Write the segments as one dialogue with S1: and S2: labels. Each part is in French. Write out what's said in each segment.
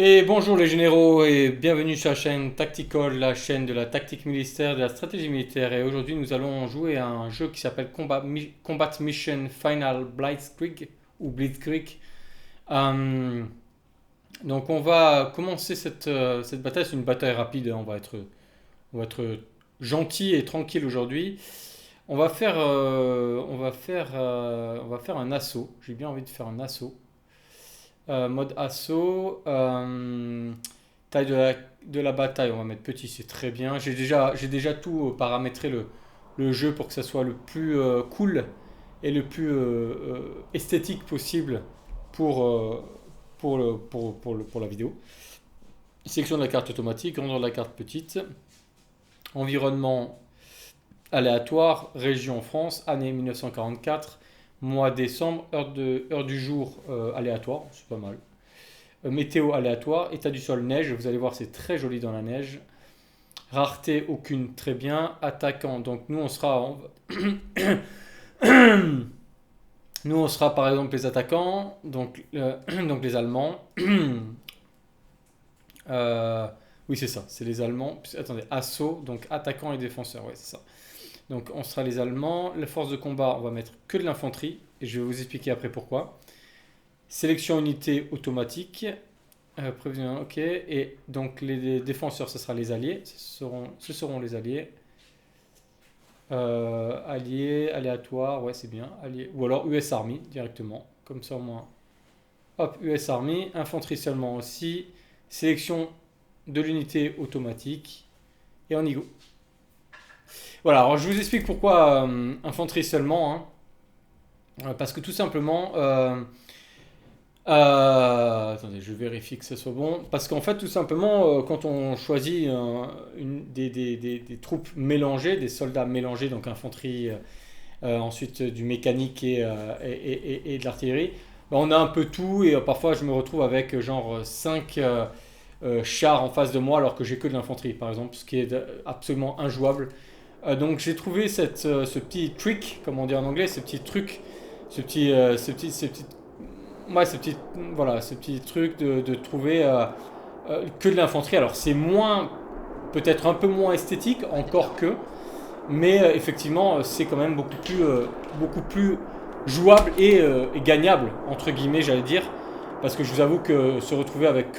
S1: Et bonjour les généraux et bienvenue sur la chaîne Tactical, la chaîne de la tactique militaire, de la stratégie militaire. Et aujourd'hui nous allons jouer à un jeu qui s'appelle Combat Mission Final Blitzkrieg ou Blitzkrieg. Euh, donc on va commencer cette bataille, c'est une bataille rapide, hein. On va être gentil et tranquille aujourd'hui. On va faire un assaut. J'ai bien envie de faire un assaut. Mode assaut. Taille de la bataille, on va mettre petit, c'est très bien. J'ai déjà tout paramétré le jeu pour que ça soit le plus cool et le plus esthétique possible pour, pour la vidéo. Sélection de la carte automatique, grandeur de la carte petite, environnement aléatoire, région France, année 1944, mois décembre, heure du jour aléatoire, c'est pas mal. Météo aléatoire, état du sol neige, vous allez voir c'est très joli dans la neige. Rareté aucune, très bien. Attaquant, donc nous on sera par exemple les attaquants, donc, donc les Allemands. Euh, oui c'est ça, c'est les Allemands. Attendez, assaut, donc attaquant et défenseur, ouais c'est ça. Donc on sera les Allemands. La force de combat, on va mettre que de l'infanterie, et je vais vous expliquer après pourquoi. Sélection unité automatique. Prévision, ok. Et donc les défenseurs, ce sera les alliés. Ce seront les alliés. Alliés, aléatoire, ouais, c'est bien. Alliés. Ou alors US Army directement. Comme ça au moins. Hop, US Army. Infanterie seulement aussi. Sélection de l'unité automatique. Et on y go. Voilà, alors je vous explique pourquoi infanterie seulement, hein. Parce que tout simplement, attendez, je vérifie que ce soit bon. Parce qu'en fait, tout simplement, quand on choisit des troupes mélangées, des soldats mélangés, donc infanterie, ensuite du mécanique et de l'artillerie, ben, on a un peu tout et parfois je me retrouve avec genre 5 chars en face de moi alors que j'ai que de l'infanterie, par exemple, ce qui est absolument injouable. Donc j'ai trouvé ce petit trick, comme on dit en anglais, ce petit truc, ce petit, voilà, ce petit truc de trouver que de l'infanterie. Alors c'est moins, peut-être un peu moins esthétique, encore que, mais effectivement c'est quand même beaucoup plus jouable et gagnable, entre guillemets, j'allais dire. Parce que je vous avoue que se retrouver avec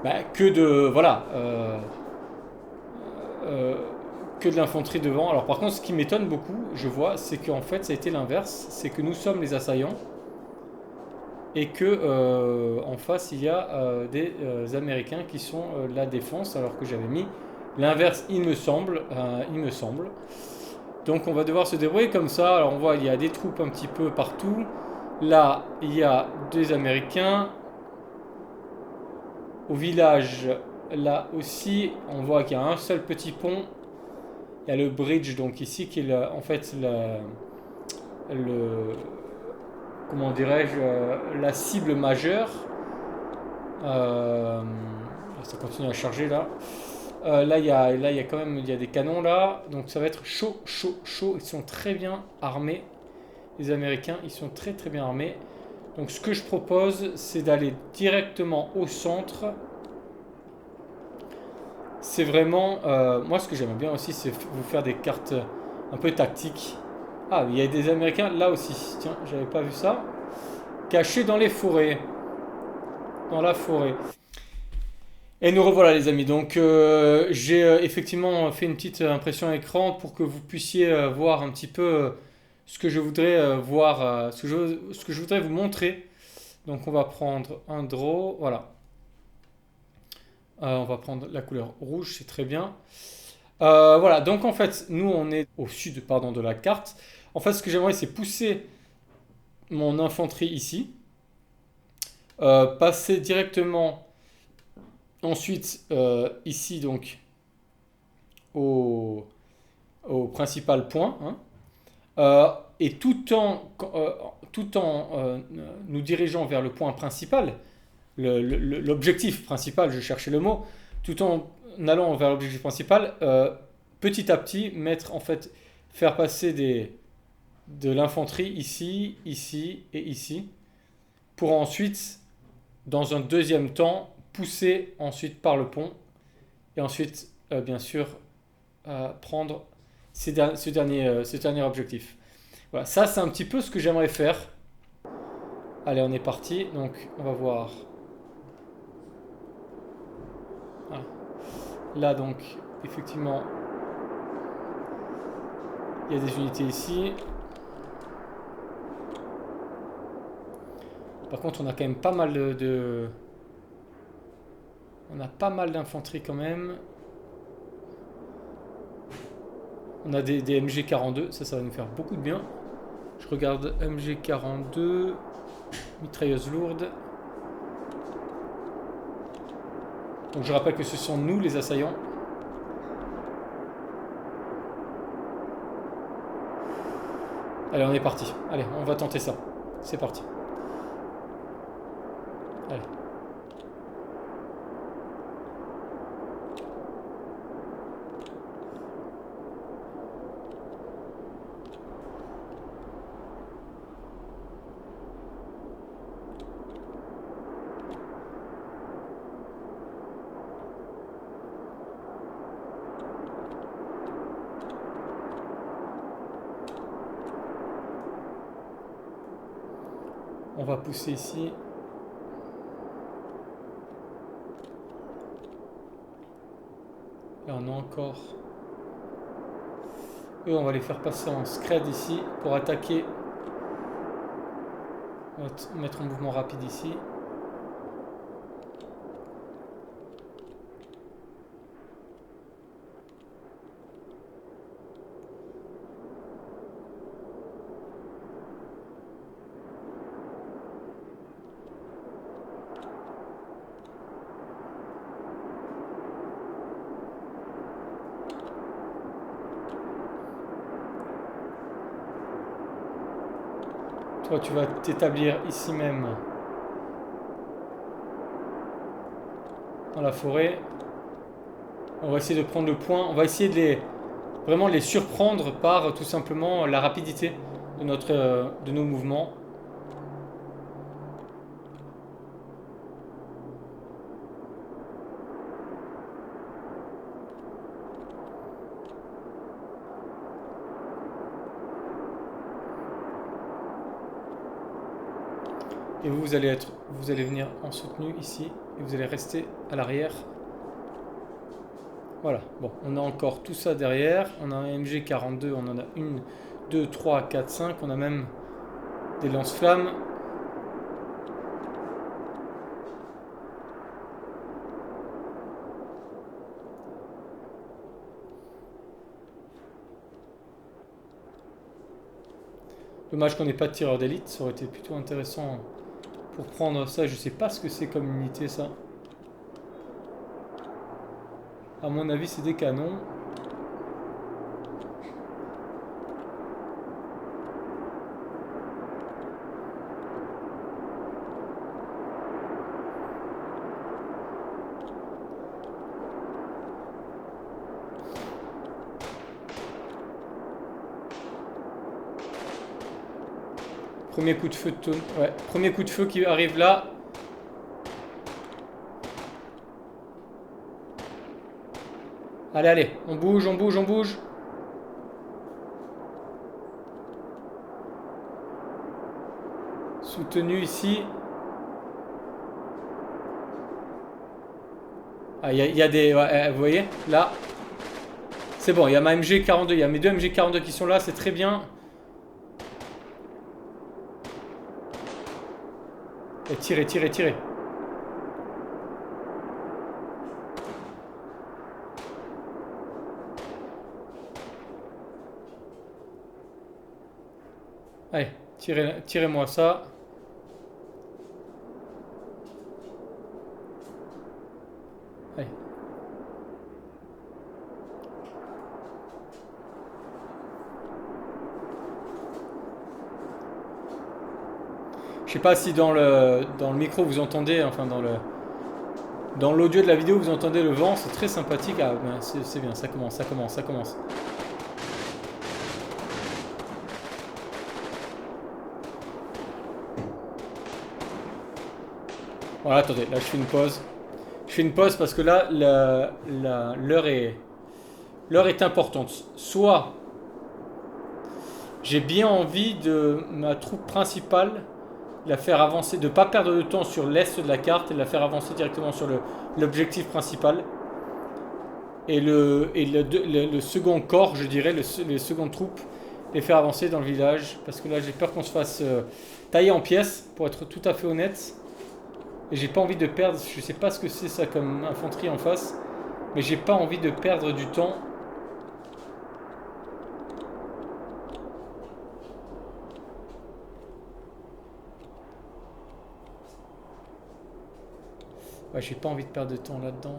S1: voilà, euh, que de l'infanterie devant. Alors par contre, ce qui m'étonne beaucoup, je vois, c'est qu'en fait ça a été l'inverse, c'est que nous sommes les assaillants et que en face il y a des Américains qui sont la défense, alors que j'avais mis l'inverse, il me semble. Donc on va devoir se débrouiller comme ça. Alors on voit il y a des troupes un petit peu partout. Là il y a des Américains. Au village, là aussi, on voit qu'il y a un seul petit pont. Il y a le bridge donc ici qui est en fait le comment dirais-je, la cible majeure. Euh, Ça continue à charger là. Là, il y a quand même il y a des canons là. Donc ça va être chaud, chaud, chaud. Ils sont très bien armés. Les Américains, ils sont très très bien armés. Donc ce que je propose, c'est d'aller directement au centre. C'est vraiment... moi, ce que j'aime bien aussi, c'est vous faire des cartes un peu tactiques. Ah, il y a des Américains là aussi. Tiens, j'avais pas vu ça. Cachés dans les forêts. Dans la forêt. Et nous revoilà les amis. Donc j'ai effectivement fait une petite impression écran pour que vous puissiez voir un petit peu ce que je voudrais voir, ce que je voudrais vous montrer. Donc on va prendre un draw, voilà. On va prendre la couleur rouge, c'est très bien. Voilà, donc en fait, nous on est au sud pardon, de la carte. En fait, ce que j'aimerais, c'est pousser mon infanterie ici, passer directement ensuite ici donc au, au principal point, hein. Et tout en nous dirigeant vers le point principal, l'objectif principal, je cherchais le mot, tout en allant vers l'objectif principal, petit à petit, mettre en fait, faire passer de l'infanterie ici, ici et ici, pour ensuite dans un deuxième temps, pousser ensuite par le pont. Et ensuite, bien sûr, prendre ce dernier objectif. Voilà, ça c'est un petit peu ce que j'aimerais faire. Allez, on est parti. Donc, on va voir. Voilà. Là, donc, effectivement, il y a des unités ici. Par contre, on a quand même pas mal on a pas mal d'infanterie quand même. On a des MG42, ça va nous faire beaucoup de bien. Je regarde MG42, mitrailleuse lourde. Donc je rappelle que ce sont nous les assaillants. Allez, on est parti. Allez, on va tenter ça. C'est parti. Allez. On va pousser ici. Et on a encore. Eux, on va les faire passer en scred ici pour attaquer. On va mettre en mouvement rapide ici. Toi, tu vas t'établir ici même, dans la forêt. On va essayer de prendre le point. On va essayer de vraiment les surprendre par tout simplement la rapidité de nos mouvements. Et vous allez venir en soutenu ici et vous allez rester à l'arrière. Voilà, bon, on a encore tout ça derrière. On a un MG42, on en a 1, 2, 3, 4, 5. On a même des lance-flammes. Dommage qu'on n'ait pas de tireur d'élite, ça aurait été plutôt intéressant pour prendre ça. Je sais pas ce que c'est comme unité ça. À mon avis, c'est des canons. Premier coup de feu de ouais, premier coup de feu qui arrive là. Allez, allez, on bouge, on bouge, on bouge. Soutenu ici. Ah, il y a des... Ouais, vous voyez, là. C'est bon, il y a ma MG42, il y a mes deux MG42 qui sont là, c'est très bien. Et tirez, tirez, tirez. Allez, tirez-moi ça. Allez. Je sais pas si dans le micro vous entendez, enfin dans l'audio de la vidéo vous entendez le vent, c'est très sympathique. Ah ben c'est bien, ça commence, ça commence, ça commence. Voilà, attendez, là je fais une pause. Je fais une pause parce que là, l'heure est importante. Soit j'ai bien envie de ma troupe principale, la faire avancer, de ne pas perdre de temps sur l'est de la carte et de la faire avancer directement sur l'objectif principal. Et le second corps, je dirais, les secondes troupes, les faire avancer dans le village. Parce que là, j'ai peur qu'on se fasse tailler en pièces, pour être tout à fait honnête. Et j'ai pas envie de perdre, je sais pas ce que c'est ça comme infanterie en face, mais j'ai pas envie de perdre du temps. Ouais, j'ai pas envie de perdre de temps là-dedans.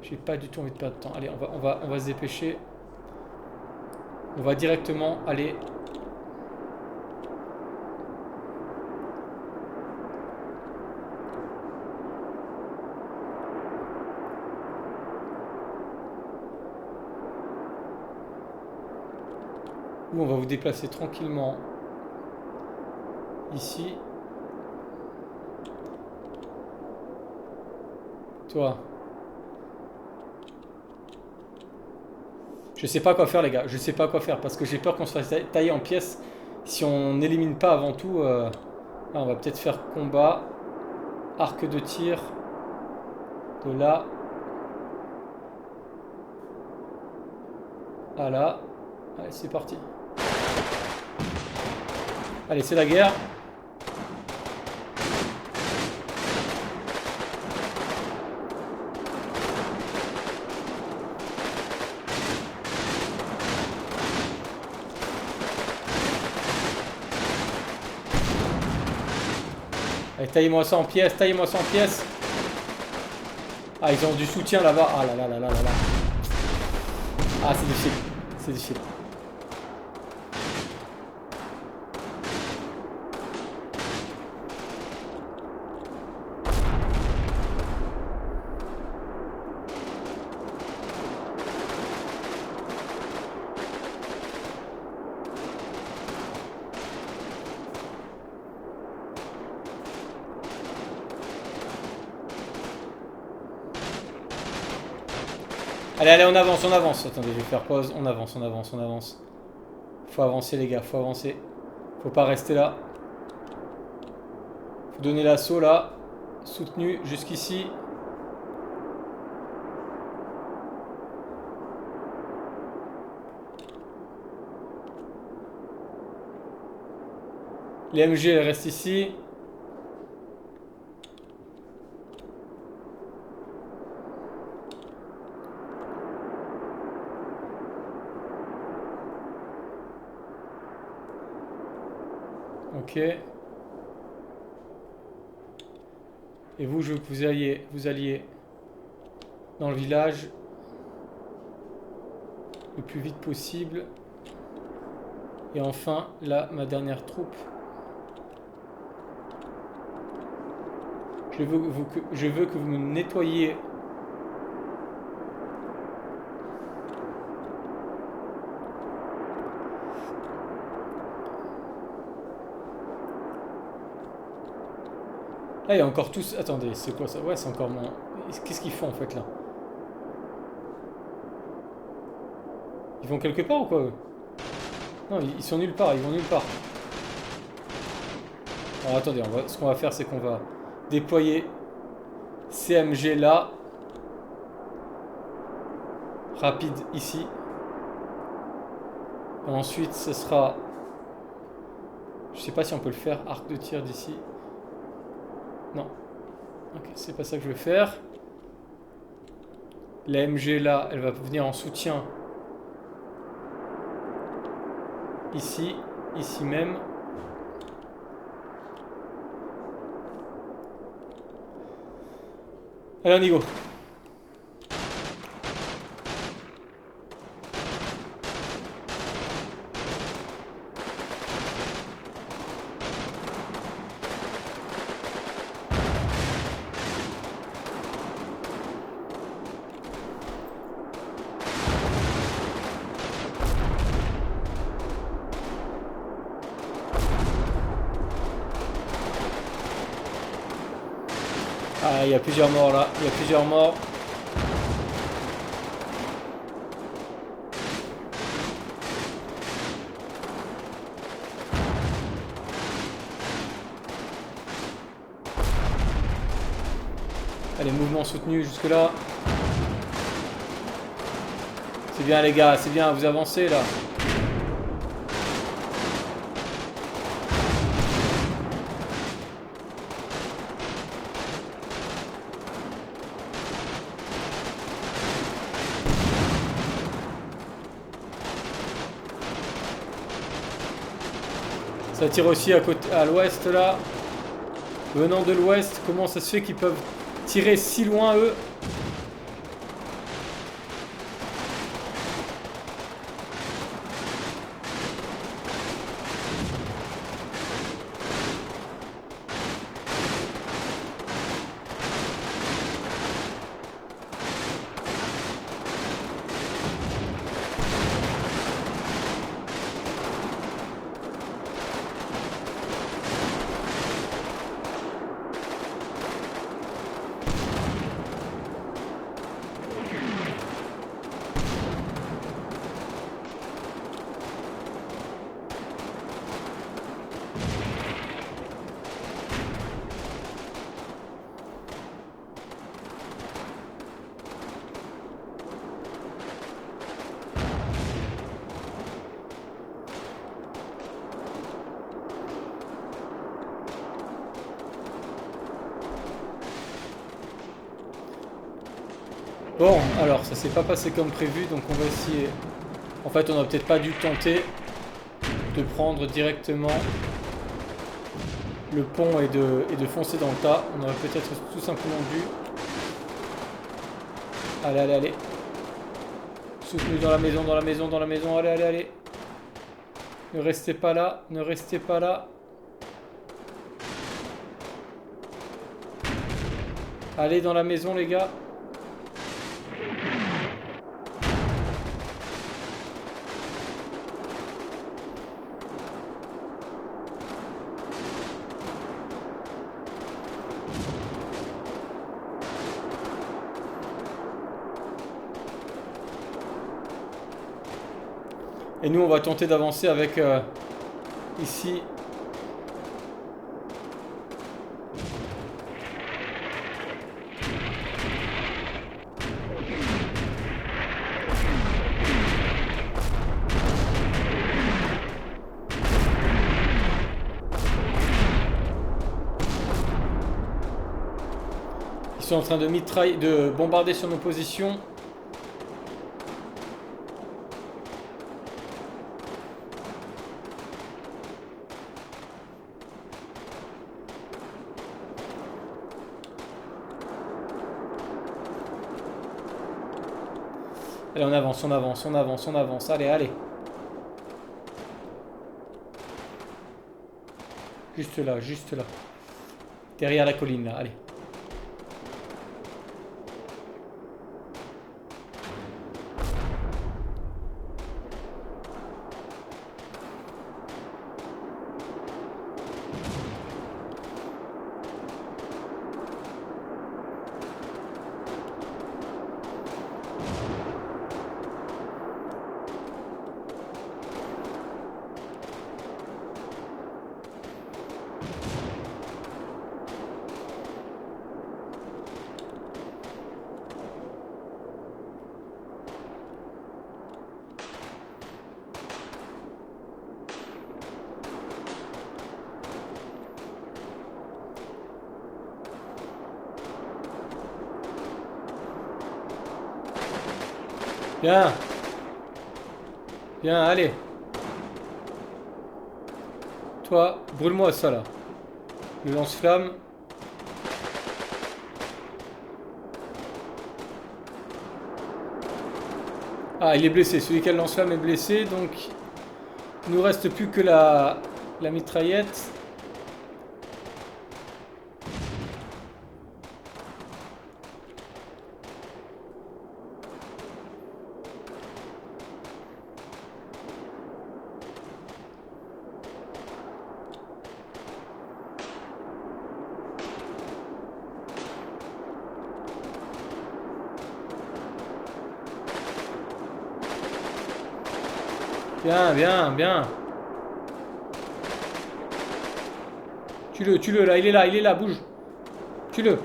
S1: J'ai pas du tout envie de perdre de temps. Allez, on va se dépêcher. On va directement aller. Ou on va vous déplacer tranquillement ici. Toi. Je sais pas quoi faire les gars, je sais pas quoi faire parce que j'ai peur qu'on se fasse tailler en pièces si on n'élimine pas avant tout. Là on va peut-être faire combat, arc de tir, de là à là. Allez c'est parti. Allez c'est la guerre. Allez, taillez-moi ça en pièces, taillez-moi ça en pièces. Ah, ils ont du soutien là-bas. Ah là là là là là là. Ah, c'est difficile. C'est difficile. Allez, allez, on avance, on avance. Attendez, je vais faire pause. On avance, on avance, on avance. Faut avancer, les gars, faut avancer. Faut pas rester là. Faut donner l'assaut là. Soutenu jusqu'ici. Les MG, elles restent ici. Ok. Et vous, je veux que vous alliez dans le village le plus vite possible. Et enfin, là, ma dernière troupe. Je veux que vous me nettoyiez. Là, il y a encore tous... Attendez, c'est quoi ça? Ouais, c'est encore mon... Qu'est-ce qu'ils font, en fait, là? Ils vont quelque part ou quoi, eux? Non, ils sont nulle part, ils vont nulle part. Alors, attendez, ce qu'on va faire, c'est qu'on va déployer CMG là. Rapide, ici. Et ensuite, ce sera... Je sais pas si on peut le faire, arc de tir d'ici. Non. Ok, c'est pas ça que je veux faire. La MG là, elle va venir en soutien. Ici, ici même. Allez, on y go. Ah, il y a plusieurs morts là. Il y a plusieurs morts. Allez, mouvement soutenu jusque là. C'est bien les gars, c'est bien, vous avancez là. Ça tire aussi à côté, à l'ouest là. Venant de l'ouest, comment ça se fait qu'ils peuvent tirer si loin eux? Bon, alors ça s'est pas passé comme prévu, donc on va essayer. En fait, on a peut-être pas dû tenter de prendre directement le pont et de foncer dans le tas. On aurait peut-être tout simplement dû. Allez, allez, allez. Soutenu dans la maison, dans la maison, dans la maison. Allez, allez, allez. Ne restez pas là, ne restez pas là. Allez dans la maison, les gars. Et nous, on va tenter d'avancer avec ici. Ils sont en train de bombarder sur nos positions. Allez, on avance, on avance, on avance, on avance. Allez, allez. Juste là, juste là. Derrière la colline, là. Allez. Bien. Bien, allez. Toi, brûle-moi ça là. Le lance-flamme. Ah, il est blessé. Celui qui a le lance-flamme est blessé, donc il nous reste plus que la mitraillette. Bien, bien, bien. Tue-le, là, il est là, bouge. Tue-le.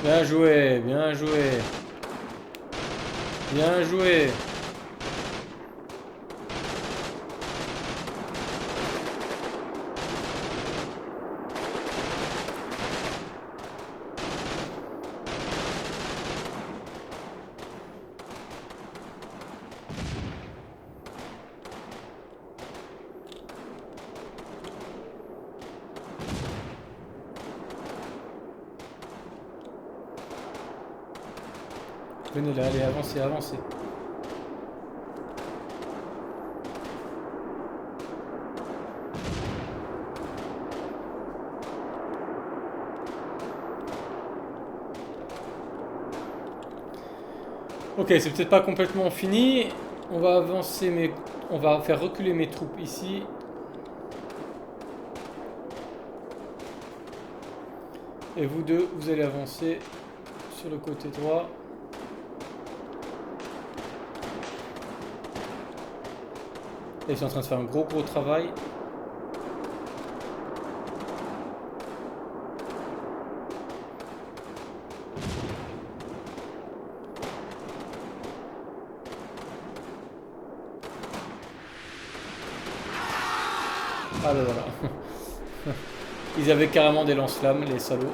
S1: Bien joué, bien joué. Bien joué. Venez là, allez, avancez, avancez. Ok, c'est peut-être pas complètement fini. On va avancer, mais on va faire reculer mes troupes ici. Et vous deux, vous allez avancer sur le côté droit. Là, ils sont en train de faire un gros travail. Ah ben voilà. Ils avaient carrément des lance-flammes, les salauds.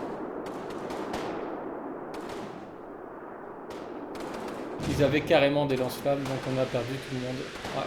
S1: Ils avaient carrément des lance-flammes, donc on a perdu tout le monde. Ouais.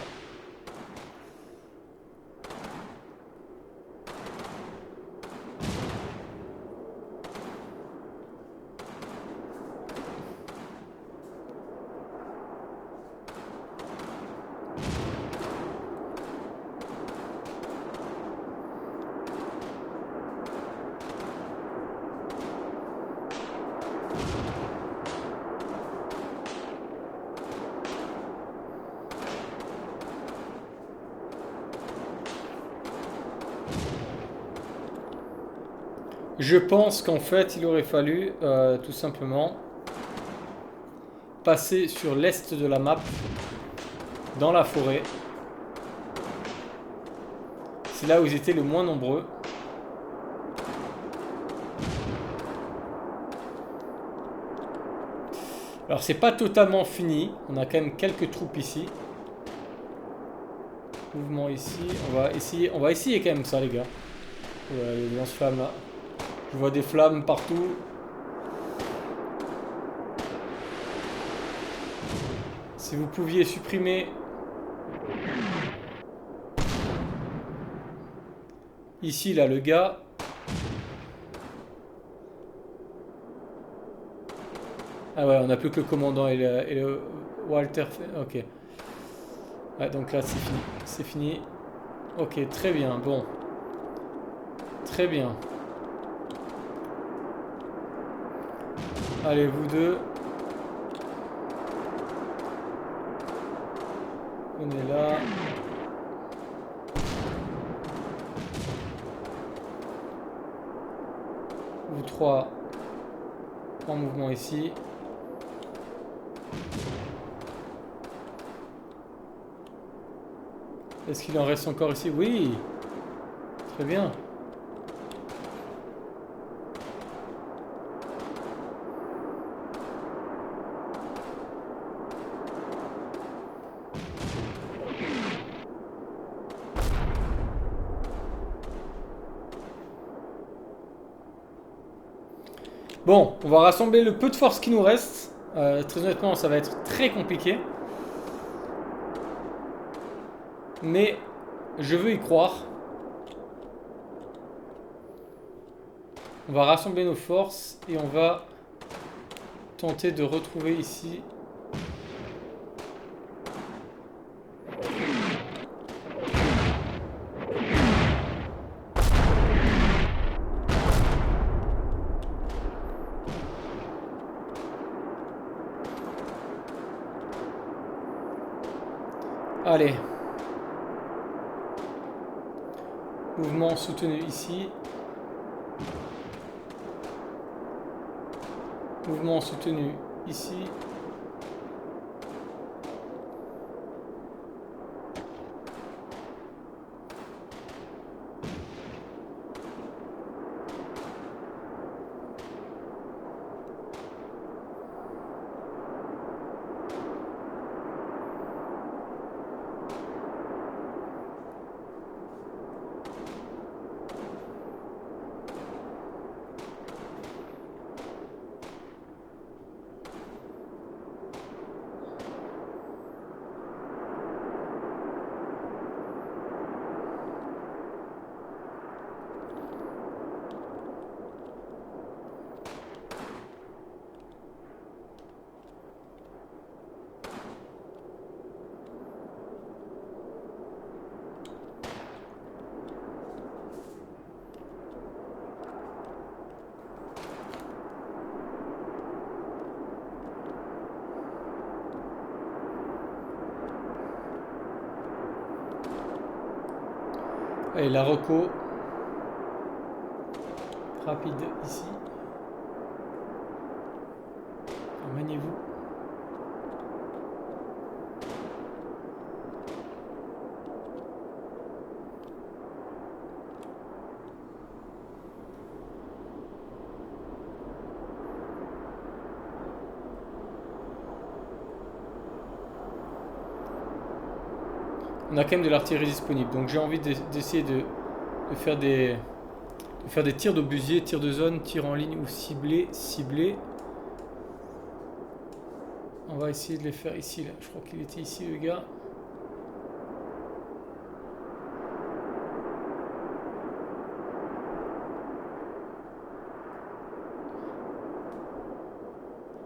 S1: Je pense qu'en fait, il aurait fallu tout simplement passer sur l'est de la map, dans la forêt. C'est là où ils étaient le moins nombreux. Alors c'est pas totalement fini, on a quand même quelques troupes ici. Mouvement ici, on va essayer quand même ça les gars. Voilà, il y a des lance-flammes là. Je vois des flammes partout. Si vous pouviez supprimer ici là le gars. Ah ouais, on n'a plus que le commandant et le Walter. Ok. Ouais, donc là c'est fini. C'est fini. Ok, très bien. Bon. Très bien. Allez, vous deux. Venez là. Vous trois. En mouvement ici. Est-ce qu'il en reste encore ici? Oui. Très bien. Bon, on va rassembler le peu de force qui nous reste. Très honnêtement, ça va être très compliqué. Mais je veux y croire. On va rassembler nos forces et on va tenter de retrouver ici. Allez. Mouvement soutenu ici. Mouvement soutenu ici. Allez, la reco. Rapide ici. Maniez-vous. On a quand même de l'artillerie disponible, donc j'ai envie d'essayer de faire des tirs d'obusier, tirs de zone, tirs en ligne ou ciblés. On va essayer de les faire ici, là. Je crois qu'il était ici, le gars.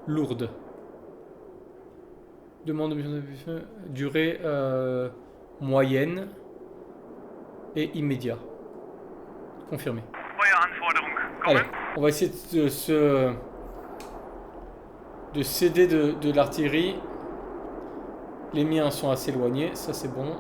S1: Lourde. Demande de durée moyenne et immédiat. Confirmé. Allez, on va essayer de céder de l'artillerie. Les miens sont assez éloignés, ça c'est bon.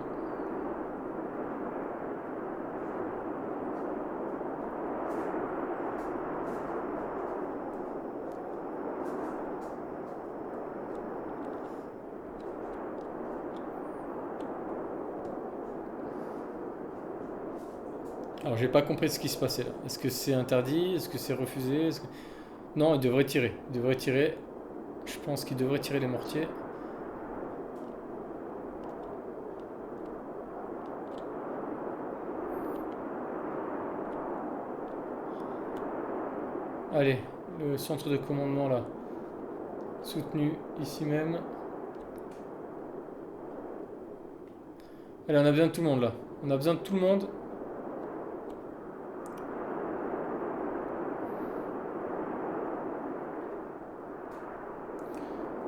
S1: Alors j'ai pas compris ce qui se passait là. Est-ce que c'est interdit? Est-ce que c'est refusé? Non, il devrait tirer. Il devrait tirer. Je pense qu'il devrait tirer les mortiers. Allez, le centre de commandement là. Soutenu ici même. Allez, on a besoin de tout le monde là. On a besoin de tout le monde.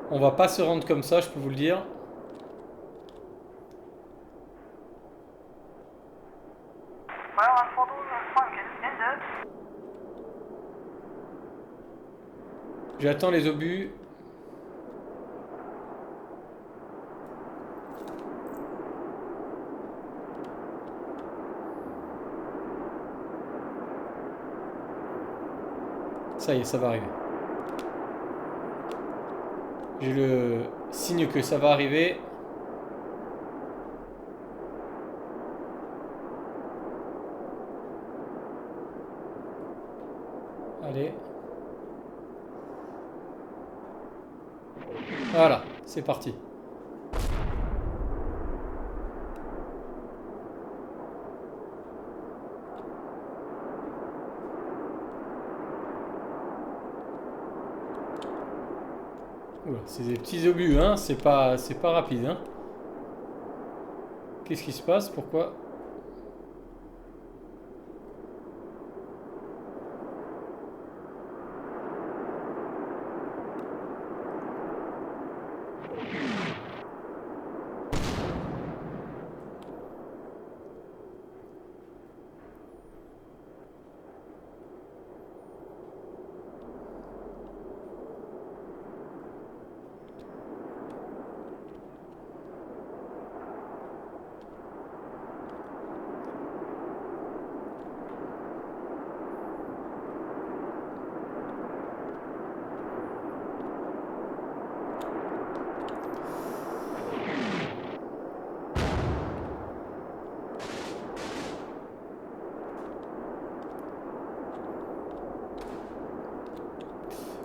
S1: On va pas se rendre comme ça, je peux vous le dire. J'attends les obus. Ça y est, ça va arriver. J'ai le signe que ça va arriver. Allez. Voilà, c'est parti. Oula, c'est des petits obus, hein, c'est pas rapide, hein. Qu'est-ce qui se passe? Pourquoi?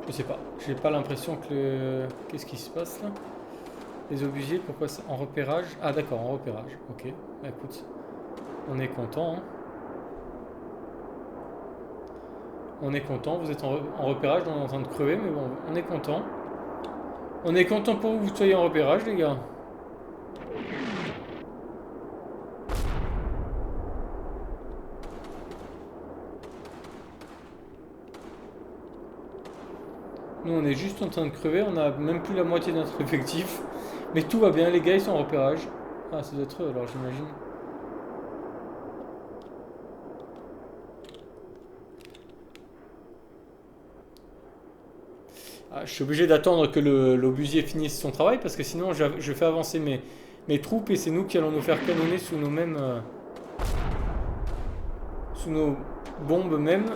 S1: Je sais pas, j'ai pas l'impression que le... Qu'est-ce qui se passe là? Les obusiers, pourquoi ça... En repérage? Ah d'accord, en repérage, ok. Bah, écoute, on est content, hein. On est content, vous êtes en repérage, on est en train de crever, mais bon, on est content. On est content pour que vous soyez en repérage, les gars. Nous, on est juste en train de crever, on a même plus la moitié de notre effectif. Mais tout va bien, les gars, ils sont en repérage. Ah, ça doit être eux, alors j'imagine. Ah, je suis obligé d'attendre que l'obusier finisse son travail, parce que sinon, je fais avancer mes troupes, et c'est nous qui allons nous faire canonner sous nos mêmes... sous nos bombes même.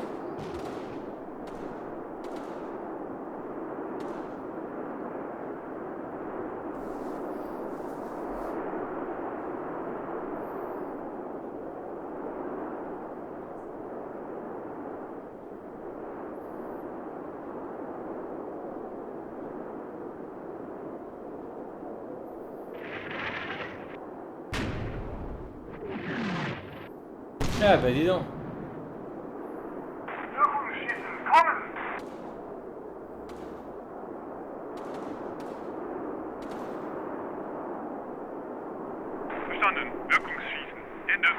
S1: Ah bah dis donc.
S2: Verstanden. Wirkungsschießen. Ende.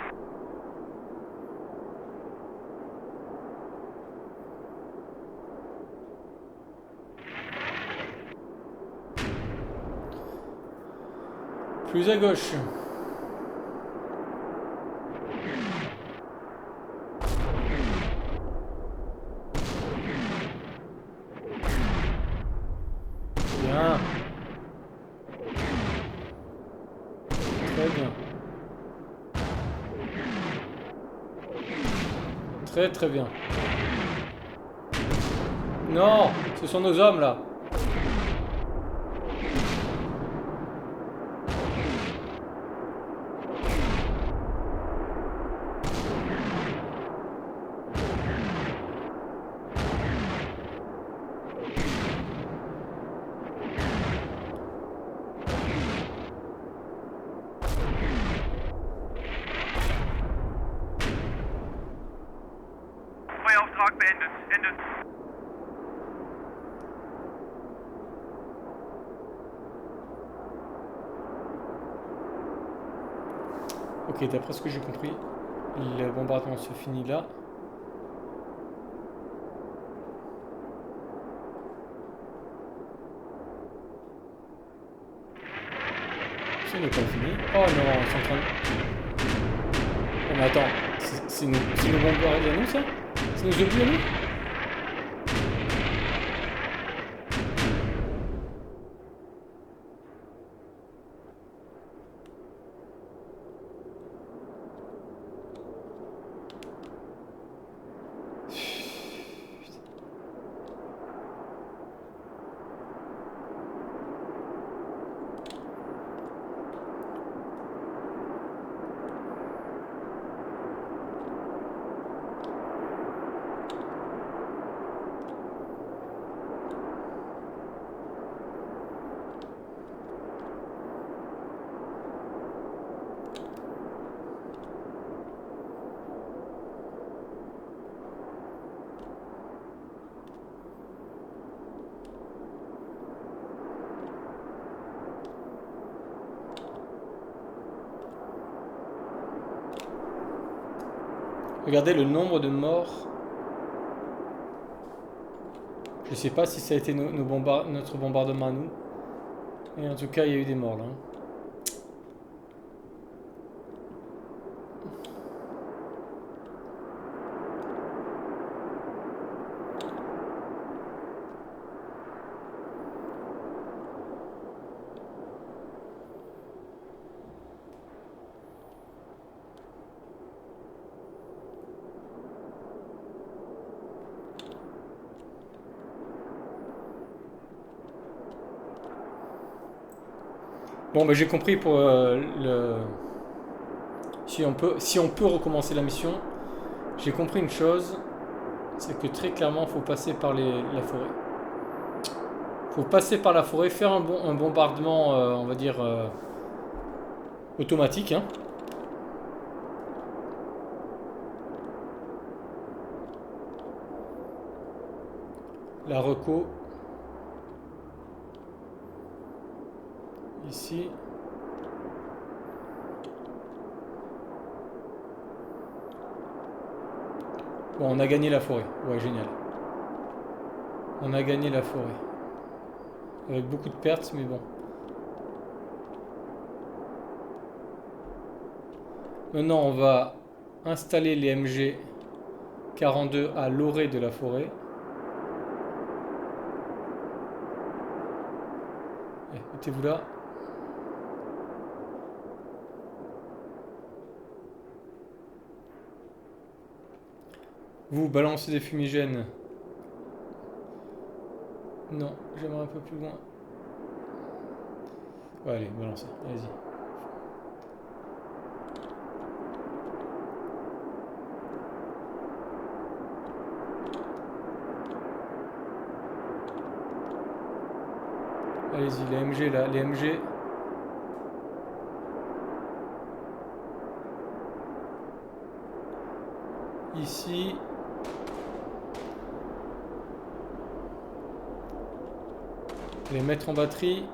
S1: Plus à gauche. Bien. Très bien. Très très bien. Non, ce sont nos hommes là.
S2: Feuerauftrag beendet. Ende.
S1: Ok, d'après ce que j'ai compris, le bombardement se finit là. Ce n'est pas fini. Oh non, ils sont en train de... Oh, mais attends, c'est nos bombardiers à nous ça? C'est nos obus à nous? Regardez le nombre de morts. Je sais pas si ça a été notre bombardement à nous. Et en tout cas, il y a eu des morts là. Bon, bah, j'ai compris pour le... Si on peut recommencer la mission, j'ai compris une chose, c'est que très clairement, il faut passer par la forêt. Il faut passer par la forêt, faire un bombardement, on va dire, automatique. Hein. La reco. Ici. Bon, on a gagné la forêt. Ouais, génial. On a gagné la forêt. Avec beaucoup de pertes, mais bon. Maintenant, on va installer les MG42 à l'orée de la forêt. Mettez-vous là. Vous balancez des fumigènes. Non, j'aimerais un peu plus loin. Ouais, allez, balancez. Allez-y. Allez-y, les MG là, les MG. Ici. Les mettre en batterie.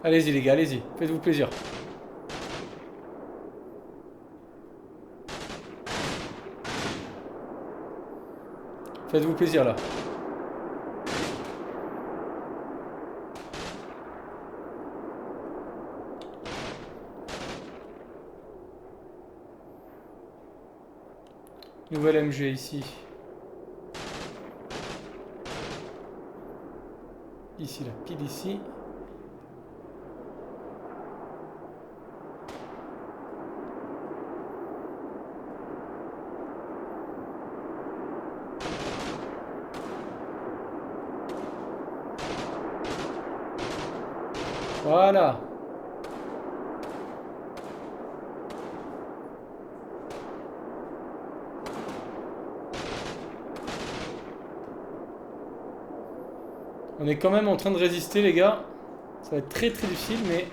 S1: Allez-y les gars, allez-y, faites-vous plaisir. Faites-vous plaisir là. Nouvelle MG ici. Ici, la pile ici. Voilà. On est quand même en train de résister les gars. Ça va être très très difficile mais...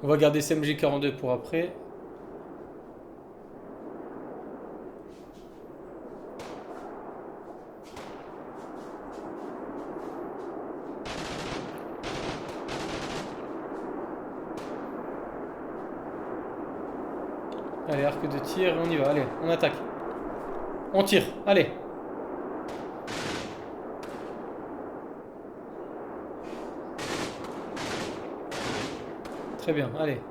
S1: On va garder CMG42 pour après. Allez, arc de tir, on y va, allez, on attaque. On tire, allez. Très bien, allez.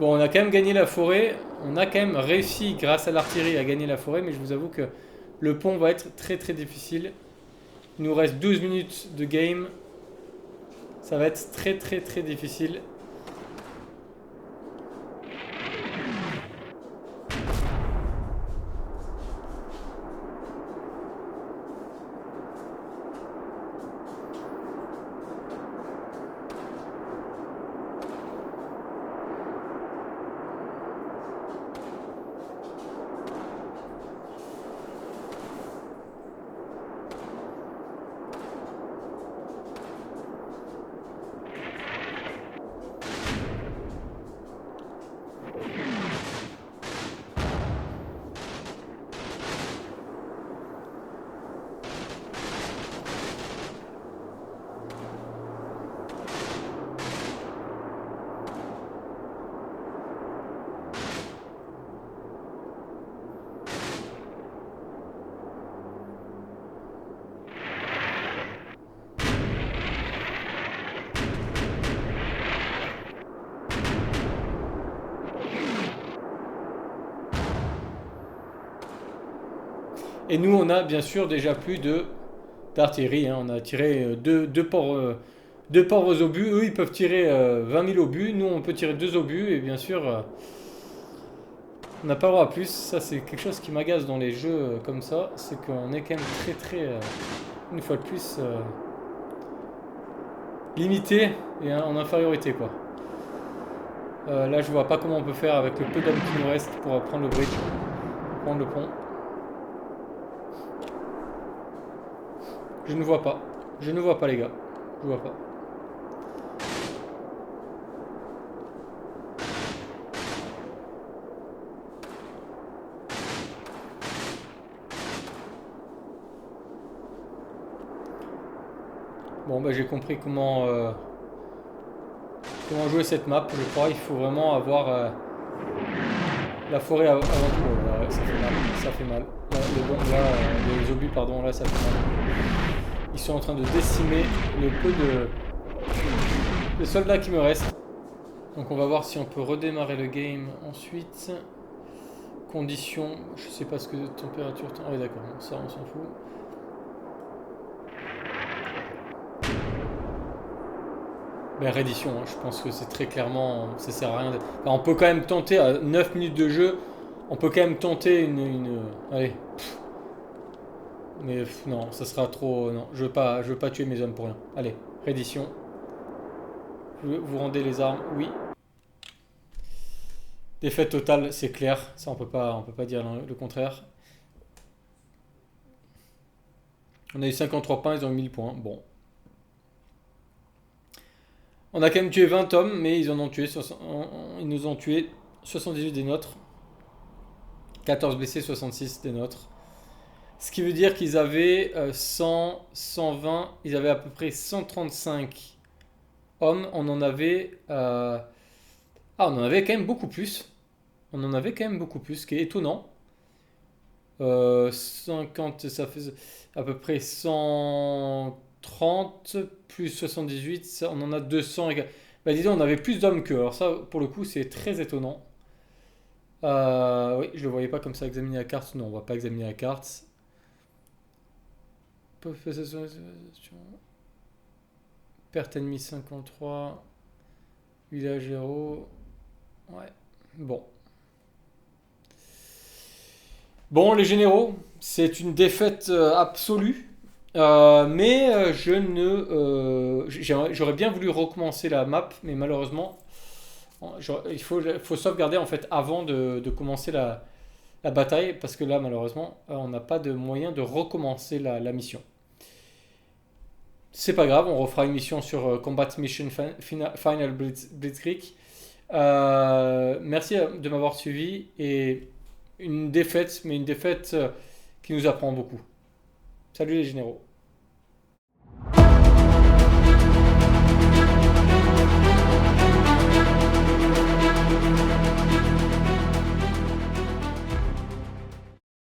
S1: Bon, on a quand même gagné la forêt. On a quand même réussi, grâce à l'artillerie, à gagner la forêt. Mais je vous avoue que le pont va être très très difficile. Il nous reste 12 minutes de game. Ça va être très très très difficile. Et nous, on a bien sûr déjà plus d'artillerie, hein. On a tiré deux ports aux obus. Eux, ils peuvent tirer 20 000 obus. Nous, on peut tirer 2 obus. Et bien sûr, on n'a pas le droit à plus. Ça, c'est quelque chose qui m'agace dans les jeux comme ça. C'est qu'on est quand même très, très, une fois de plus, limité et en infériorité, quoi. Là, je vois pas comment on peut faire avec le peu d'hommes qui nous reste pour prendre le bridge, prendre le pont. Je ne vois pas. Je ne vois pas, les gars. Je vois pas. Bon, bah j'ai compris comment jouer cette map. Je crois il faut vraiment avoir la forêt avant tout. Oh, là, ça fait mal. Ça fait mal. Là, les obus, pardon, là, ça fait mal. Ils sont en train de décimer le peu de soldats qui me restent. Donc on va voir si on peut redémarrer le game ensuite. Conditions, je sais pas ce que température. Ah oui, d'accord, ça on s'en fout. Ben, reddition, hein, je pense que c'est très clairement, ça sert à rien. Enfin, on peut quand même tenter à 9 minutes de jeu, on peut quand même tenter allez. Mais non, ça sera trop. Non, je veux pas tuer mes hommes pour rien. Allez, reddition. Vous rendez les armes, oui. Défaite totale, c'est clair. Ça, on peut pas dire le contraire. On a eu 53 points, ils ont eu 1000 points. Bon. On a quand même tué 20 hommes, mais ils nous ont tué 78 des nôtres. 14 blessés, 66 des nôtres. Ce qui veut dire qu'ils avaient 100, 120, ils avaient à peu près 135 hommes. On en avait on en avait quand même beaucoup plus. On en avait quand même beaucoup plus, ce qui est étonnant. 50, ça fait à peu près 130 plus 78, ça, on en a 200. Bah, disons, on avait plus d'hommes qu'eux. Alors ça, pour le coup, c'est très étonnant. Oui, je le voyais pas comme ça, examiner la carte. Non, on va pas examiner la carte. Perte ennemie 53. Village héros. Ouais, bon. Bon, les généraux, c'est une défaite absolue. Mais j'aurais bien voulu recommencer la map, mais malheureusement, il faut sauvegarder en fait avant de commencer la bataille, parce que là, malheureusement, on n'a pas de moyen de recommencer la mission. C'est pas grave, on refera une mission sur Combat Mission Final Blitzkrieg. Merci de m'avoir suivi et une défaite, mais une défaite qui nous apprend beaucoup. Salut les généraux.